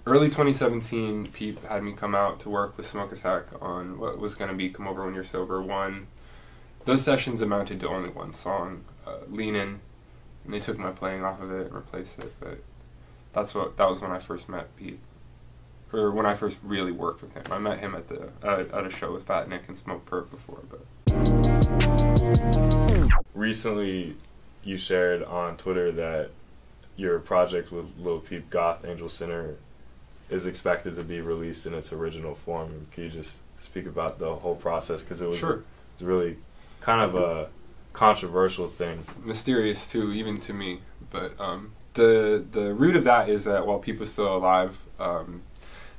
early 2017, Peep had me come out to work with Smokeasac on what was going to be Come Over When You're Sober 1. Those sessions amounted to only one song, Leanin, and they took my playing off of it and replaced it, but that was when I first met Peep. Or when I first really worked with him. I met him at a show with Fat Nick and Smoke Perp before, but... Recently, you shared on Twitter that your project with Lil Peep, Goth, Angel Sinner, is expected to be released in its original form. Can you just speak about the whole process? Because it was, Sure. It was really kind of a controversial thing. Mysterious, too, even to me. But the root of that is that while Peep was still alive,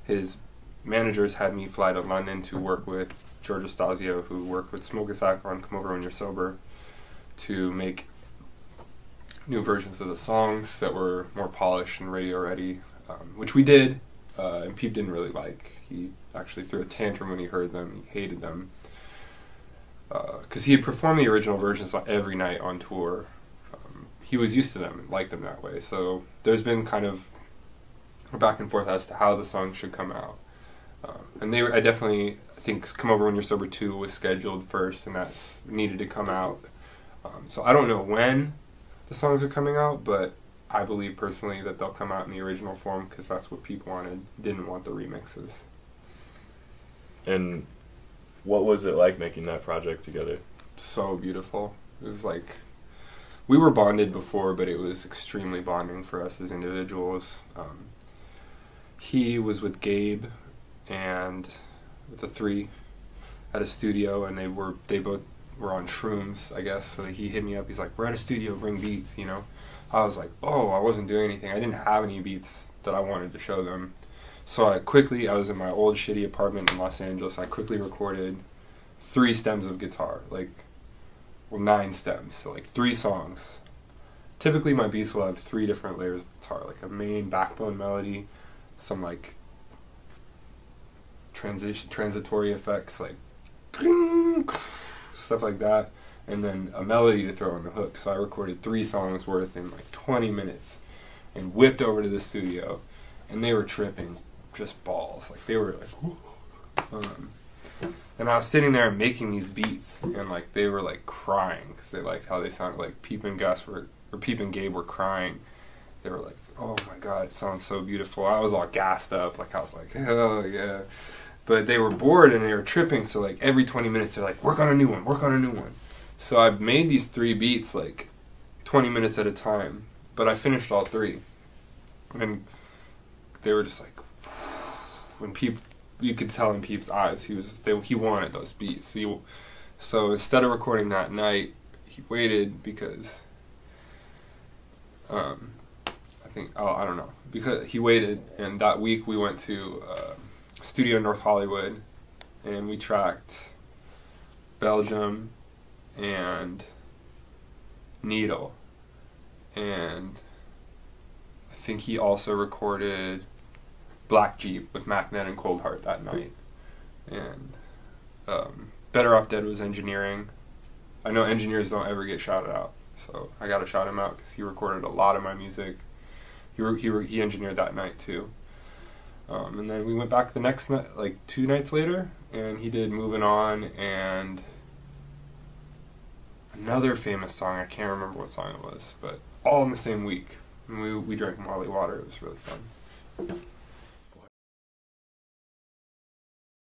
his managers had me fly to London to work with George Astasio, who worked with Smokeasac on Come Over When You're Sober, to make new versions of the songs that were more polished and radio ready, which we did, and Peep didn't really like. He actually threw a tantrum when he heard them. He hated them. Because he had performed the original versions every night on tour. He was used to them and liked them that way. So there's been kind of a back and forth as to how the song should come out. And I think Come Over When You're Sober 2 was scheduled first, and that's needed to come out. So I don't know when the songs are coming out, but I believe personally that they'll come out in the original form because that's what people wanted. Didn't want the remixes. And what was it like making that project together? So beautiful. It was like, we were bonded before, but it was extremely bonding for us as individuals. He was with Gabe and the three at a studio, and they both were on shrooms, I guess. So he hit me up. He's like, "We're at a studio, bring beats," you know. I was like, "Oh, I wasn't doing anything. I didn't have any beats that I wanted to show them." So I was in my old shitty apartment in Los Angeles. I quickly recorded 3 stems of guitar, 9 stems, so 3 songs. Typically my beats will have 3 different layers of guitar, like a main backbone melody, some transitory effects, stuff like that, and then a melody to throw on the hook. So I recorded 3 songs worth in 20 minutes and whipped over to the studio, and they were tripping just balls. They were and I was sitting there making these beats, and they were crying because they liked how they sounded. Peep and Peep and Gabe were crying. They were like, "Oh my God, it sounds so beautiful." I was all gassed up, I was like, "Oh yeah," but they were bored and they were tripping. So every 20 minutes they're like, "Work on a new one, work on a new one." So I made these 3 beats 20 minutes at a time, but I finished all 3, and they were just when Peep, you could tell in Peep's eyes, he wanted those beats. So instead of recording that night, he waited because I don't know, because he waited, and that week we went to a studio in North Hollywood, and we tracked Belgium and Needle, and I think he also recorded Black Jeep with MacNet and Cold Heart that night. And Better Off Dead was engineering. I know engineers don't ever get shouted out, so I gotta shout him out because he recorded a lot of my music. He engineered that night too. And then we went back the next night, 2 nights later, and he did Moving On and another famous song. I can't remember what song it was, but all in the same week. And we drank Molly water. It was really fun.